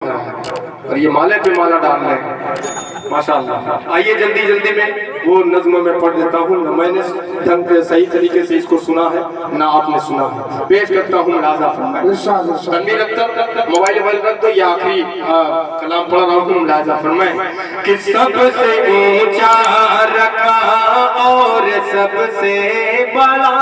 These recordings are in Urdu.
اور یہ مالے پہ مالا ڈال رہے ہیں ماشاءاللہ۔ آئیے جلدی جلدی میں وہ نظم میں پڑھ دیتا ہوں، نہ میں نے صحیح طریقے سے اس کو سنا ہے نہ آپ نے سنا ہے، پیش کرتا ہوں ملاحظہ فرمائیں۔ تنبیہ رکھتا موبائل رکھ دو، یہ آخری کلام پڑھ رہا ہوں، ملاحظہ فرمائیں کہ سب سے اونچا رکھا اور سب سے بڑا۔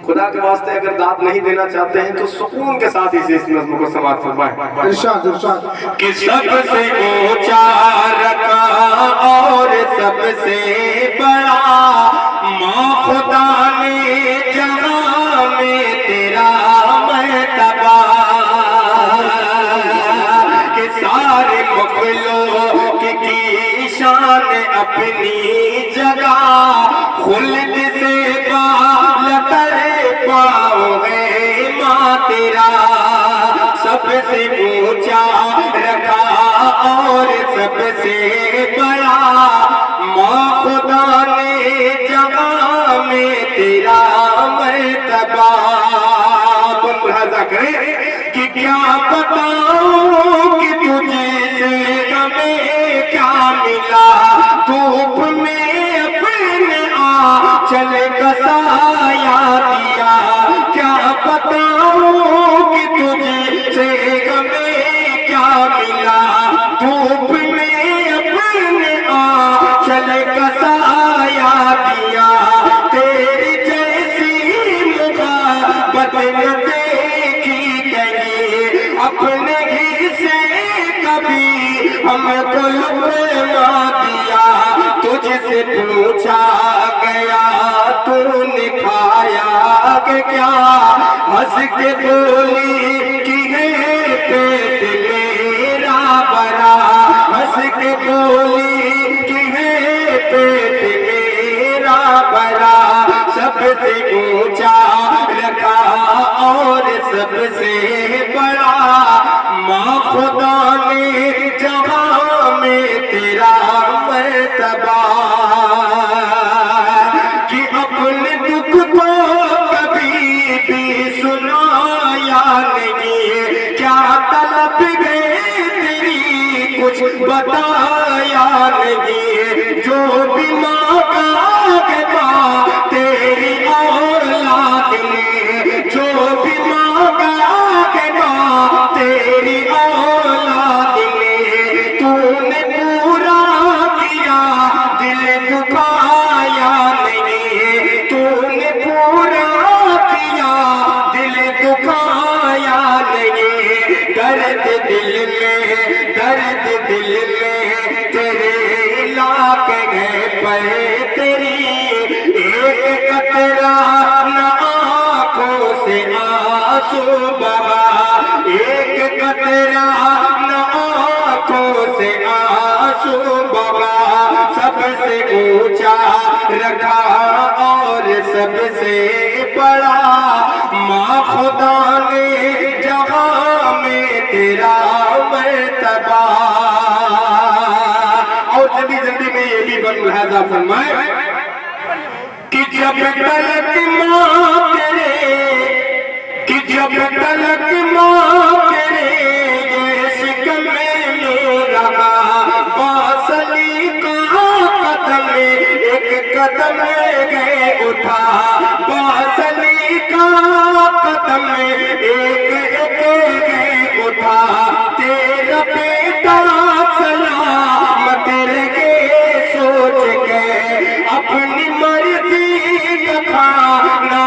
خدا کے واسطے اگر داد نہیں دینا چاہتے ہیں تو سکون کے ساتھ اس نظم کو سماعت فرمائیں۔ ارشاد ارشاد کہ سب سے اونچا رکھا اور سب سے بڑا، ماں خدا نے جہاں میں تیرا مرتبہ، کہ سارے مخلوق کی شان اپنی جگہ، خلد سے بالتر پاؤں گے ماں تیرا، سب سے اونچا رکھا اور سب سے بڑا، ماں خدا نے جہاں میں تیرا مرتبہ۔ ملاحظہ کریں کہ کیا بتاؤں کہ تجھے سے ہمیں کیا ملا، دھوپ میں اپنے آنچل کا سایہ دیا، کیا بتاؤں کہ تجھے سے ہمیں کیا ملا، دھوپ میں اپنے آنچل کا سایہ دیا، تیری جیسی محبت نہ دیکھی کہیں، اپنے ہی سے کبھی ہم کو لقمہ دیا، تجھ سے پوچھا گیا تو نے کھایا کہ کیا، ہنس کے بولی کہ ہے پیٹ میرا بھرا، ہنس کے بولی کہ ہے پیٹ میرا بھرا، سب سے اونچا رکھا اور سب سے بڑا، ماں خدا نے جہاں میں تیرا مرتبہ، کہ اپنے دکھ کو کبھی بھی سنایا نہیں، کیا طلب گئے تیری کچھ بتایا نہیں، جو بھی مانگا کہ ماں تیری اولاد نے، جو بھی مانگا کہ ماں تیری اولاد نے، تو نے پورا کیا دل دکھایا نہیں، تو نے پورا کیا دل دکھایا نہیں، درد دل میں تیرے علاقے گئے پہ تیری، ایک قطرہ نہ آنکھوں سے آنسو بہا، ایک قطرہ نہ آنکھوں سے آنسو بہا، سب سے اونچا رکھا اور سب سے بڑا، ماں خدا نے جہاں میں تیرا مرتبہ۔ اور جلدی جلدی میں یہ بھی ملاحظہ فرمائیں کہ جب تلک ماں تیرے، کہ جب تلک ماں تیرے یہ شکم میں رہا، باصلی کا قدم ایک قدم گئے اٹھا، باصلی کا قدم ایک گئے اٹھا، تیرا بیٹا سلامت رہے سوچ کے، اپنی مرضی کا کھانا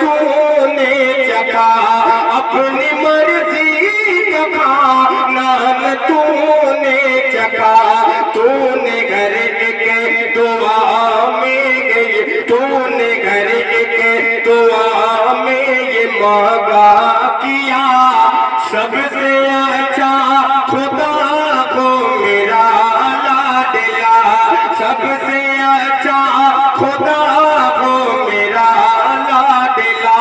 تو نے چکھا، اپنی مرضی کا کھانا تو نے چکھا، تو نے گھر ایک دعا میں گئی، تو نے گھر ایک دعا میں یہ مانگا کیا، سب سے اچھا خدا کو میرا لاڈلا، سب سے اچھا خدا کو میرا لاڈلا۔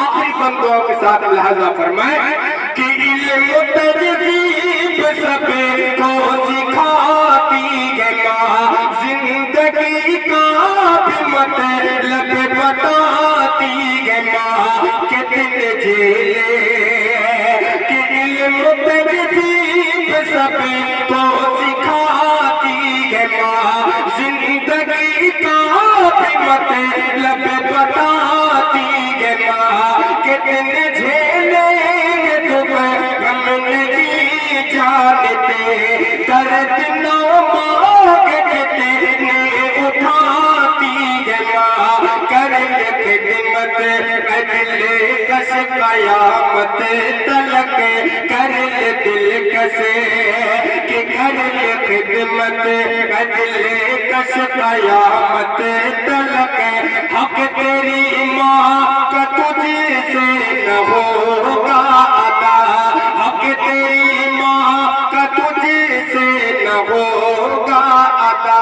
آخری بندوں کے ساتھ لہذا فرمائیں کہ علم تہذیب سب کو سکھاتی ہے ماں، زندگی کا بھی مطلب بتاتی ہے ماں، کہ دل جھیلے کہ سب کو سکھاتی ہے ماں، زندگی کا بھی مطلب بتاتی ہے ماں، کتنے جھیلیں گے تم ہم نہیں جانتے، درد نو ماں کے کتنے اٹھاتی ہے ماں، کر لے خدمت دل کش قیامت تلک، کر لے دل کش کہ کر لے خدمت دل کش قیامت تلک، حق تیری ماں کا تجھ سے نہ ہوگا ادا، حق تیری ماں کا تجھ سے نہ ہوگا ادا،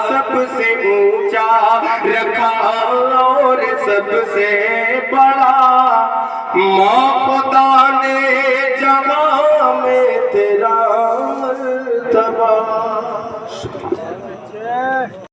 سب سے اونچا رکھا اور سب سے بڑا ماں خدا نے جہاں میں تیرا مرتبہ